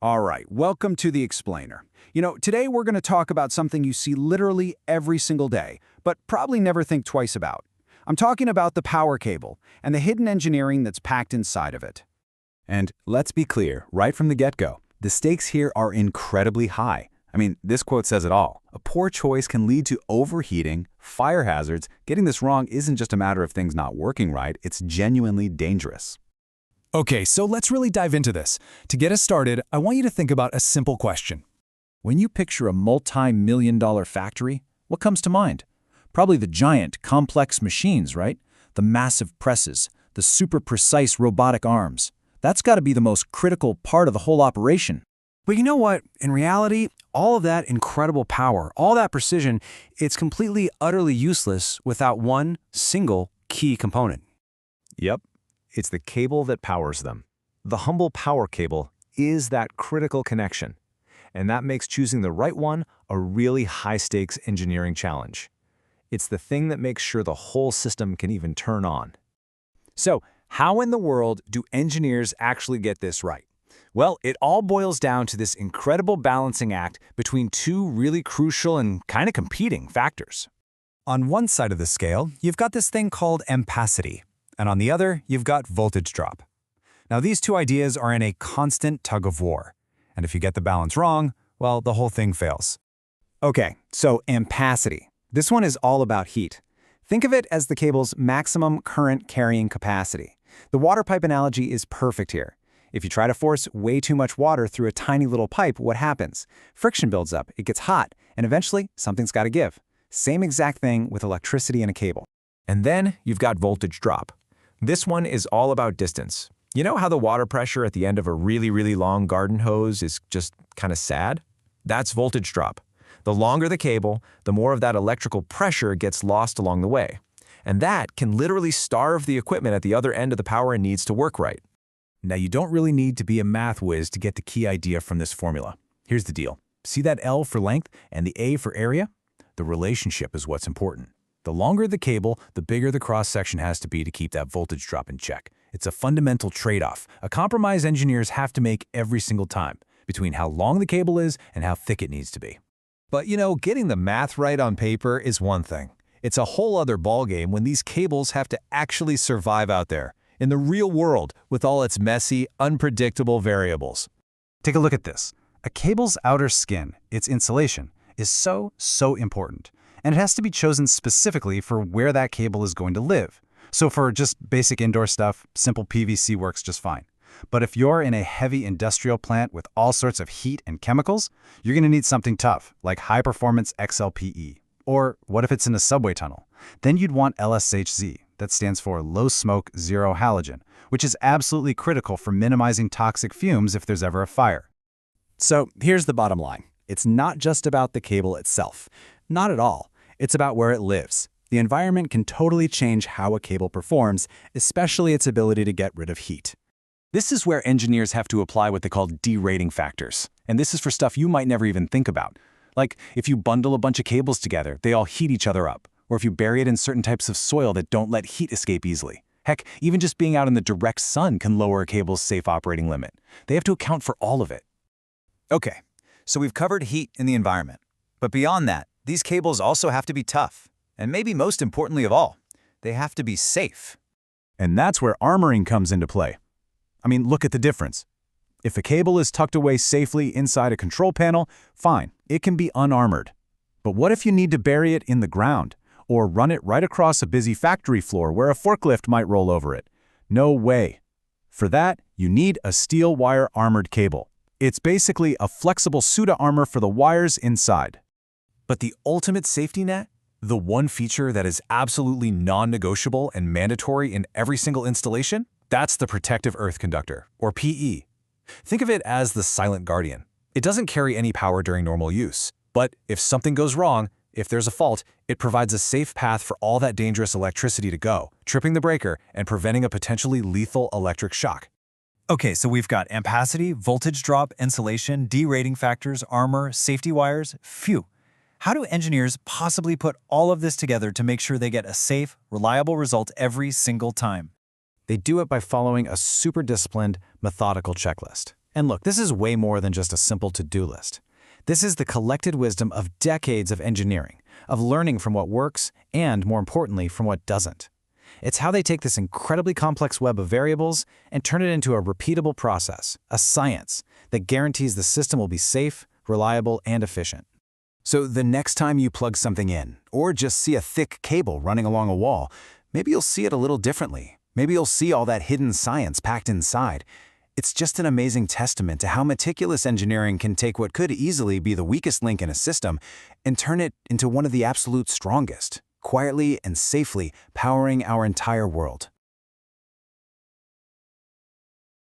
All right, welcome to The Explainer. Today we're going to talk about something you see literally every single day, but probably never think twice about. I'm talking about the power cable and the hidden engineering that's packed inside of it. And let's be clear, right from the get-go, the stakes here are incredibly high. This quote says it all. A poor choice can lead to overheating, fire hazards. Getting this wrong isn't just a matter of things not working right, it's genuinely dangerous. Okay, so let's really dive into this. To get us started, I want you to think about a simple question. When you picture a multi-million-dollar factory, what comes to mind? Probably the giant, complex machines, right? The massive presses, the super precise robotic arms. That's got to be the most critical part of the whole operation. But you know what? In reality, all of that incredible power, all that precision, it's completely, utterly useless without one single key component. Yep, it's the cable that powers them. The humble power cable is that critical connection, and that makes choosing the right one a really high-stakes engineering challenge. It's the thing that makes sure the whole system can even turn on. So, how in the world do engineers actually get this right? Well, it all boils down to this incredible balancing act between two really crucial and kind of competing factors. On one side of the scale, you've got this thing called ampacity, and on the other, you've got voltage drop. Now, these two ideas are in a constant tug of war, and if you get the balance wrong, well, the whole thing fails. Okay, so ampacity. This one is all about heat. Think of it as the cable's maximum current carrying capacity. The water pipe analogy is perfect here. If you try to force way too much water through a tiny little pipe, what happens? Friction builds up, it gets hot, and eventually something's got to give. Same exact thing with electricity in a cable. And then you've got voltage drop. This one is all about distance. You know how the water pressure at the end of a really long garden hose is just kind of sad? That's voltage drop. The longer the cable, the more of that electrical pressure gets lost along the way. And that can literally starve the equipment at the other end of the power and needs to work right. Now, you don't really need to be a math whiz to get the key idea from this formula. Here's the deal. See that L for length and the A for area? The relationship is what's important. The longer the cable, the bigger the cross-section has to be to keep that voltage drop in check. It's a fundamental trade-off, a compromise engineers have to make every single time, between how long the cable is and how thick it needs to be. But getting the math right on paper is one thing. It's a whole other ballgame when these cables have to actually survive out there, in the real world, with all its messy, unpredictable variables. Take a look at this. A cable's outer skin, its insulation, is so important. And it has to be chosen specifically for where that cable is going to live. So for just basic indoor stuff, simple PVC works just fine. But if you're in a heavy industrial plant with all sorts of heat and chemicals, you're going to need something tough, like high-performance XLPE. Or what if it's in a subway tunnel? Then you'd want LSHZ, that stands for low smoke, zero halogen, which is absolutely critical for minimizing toxic fumes if there's ever a fire. So here's the bottom line. It's not just about the cable itself. Not at all. It's about where it lives. The environment can totally change how a cable performs, especially its ability to get rid of heat. This is where engineers have to apply what they call derating factors. And this is for stuff you might never even think about. Like if you bundle a bunch of cables together, they all heat each other up. Or if you bury it in certain types of soil that don't let heat escape easily. Heck, even just being out in the direct sun can lower a cable's safe operating limit. They have to account for all of it. Okay, so we've covered heat in the environment. But beyond that, these cables also have to be tough. And maybe most importantly of all, they have to be safe. And that's where armoring comes into play. Look at the difference. If a cable is tucked away safely inside a control panel, fine, it can be unarmored. But what if you need to bury it in the ground, or run it right across a busy factory floor where a forklift might roll over it? No way. For that, you need a steel wire armored cable. It's basically a flexible suit of armor for the wires inside. But the ultimate safety net? The one feature that is absolutely non-negotiable and mandatory in every single installation? That's the Protective Earth Conductor, or PE. Think of it as the silent guardian. It doesn't carry any power during normal use. But if something goes wrong, if there's a fault, it provides a safe path for all that dangerous electricity to go, tripping the breaker and preventing a potentially lethal electric shock. Okay, so we've got ampacity, voltage drop, insulation, derating factors, armor, safety wires. Phew. How do engineers possibly put all of this together to make sure they get a safe, reliable result every single time? They do it by following a super disciplined, methodical checklist. And look, this is way more than just a simple to-do list. This is the collected wisdom of decades of engineering, of learning from what works and, more importantly, from what doesn't. It's how they take this incredibly complex web of variables and turn it into a repeatable process, a science, that guarantees the system will be safe, reliable, and efficient. So the next time you plug something in, or just see a thick cable running along a wall, maybe you'll see it a little differently. Maybe you'll see all that hidden science packed inside. It's just an amazing testament to how meticulous engineering can take what could easily be the weakest link in a system and turn it into one of the absolute strongest, quietly and safely powering our entire world.